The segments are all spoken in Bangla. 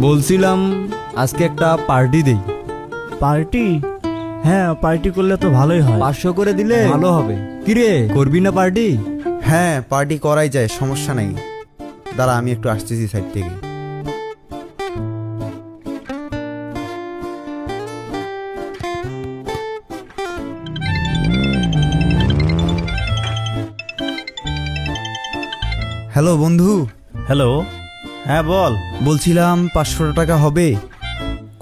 বলছিলাম আজকে একটা পার্টি দেই। পার্টি? হ্যাঁ, পার্টি করলে তো ভালোই হয়। 500 করে দিলে ভালো হবে। কিরে, করবি না পার্টি? হ্যাঁ, পার্টি করাই যায়, সমস্যা নেই। দাঁড়া, আমি একটু আসতেছি সাইড থেকে। হ্যালো বন্ধু। হ্যালো, হ্যাঁ বল। বলছিলাম 500 টাকা হবে,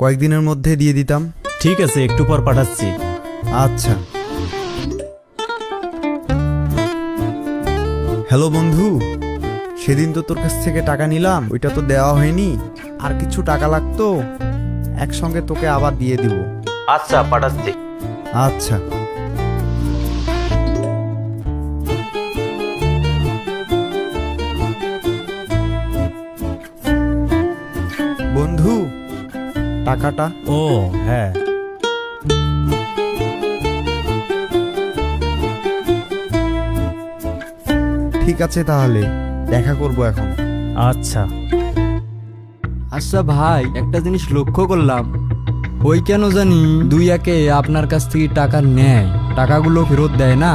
কয়েকদিনের মধ্যে দিয়ে দিতাম। ঠিক আছে, একটু পর পাঠাচ্ছি। আচ্ছা। হ্যালো বন্ধু, সেদিন তো তোর কাছ থেকে টাকা নিলাম, ওইটা তো দেওয়া হয়নি, আর কিছু টাকা লাগতো, একসঙ্গে তোকে আবার দিয়ে দিব। আচ্ছা, পাঠাচ্ছি। আচ্ছা। বন্ধু, টাকাটা। ও হ্যাঁ, ঠিক আছে, তাহলে দেখা করব এখন। আচ্ছা। আচ্ছা ভাই, একটা জিনিস লক্ষ্য করলাম, ওই কেন জানি দুই একে আপনার কাছ থেকে টাকা নেয়, টাকাগুলো ফেরত দেয় না,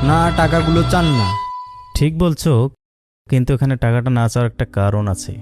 না টাকাগুলো চান না। ঠিক বলছো, কিন্তু এখানে টাকাটা না চাওয়ার একটা কারণ আছে।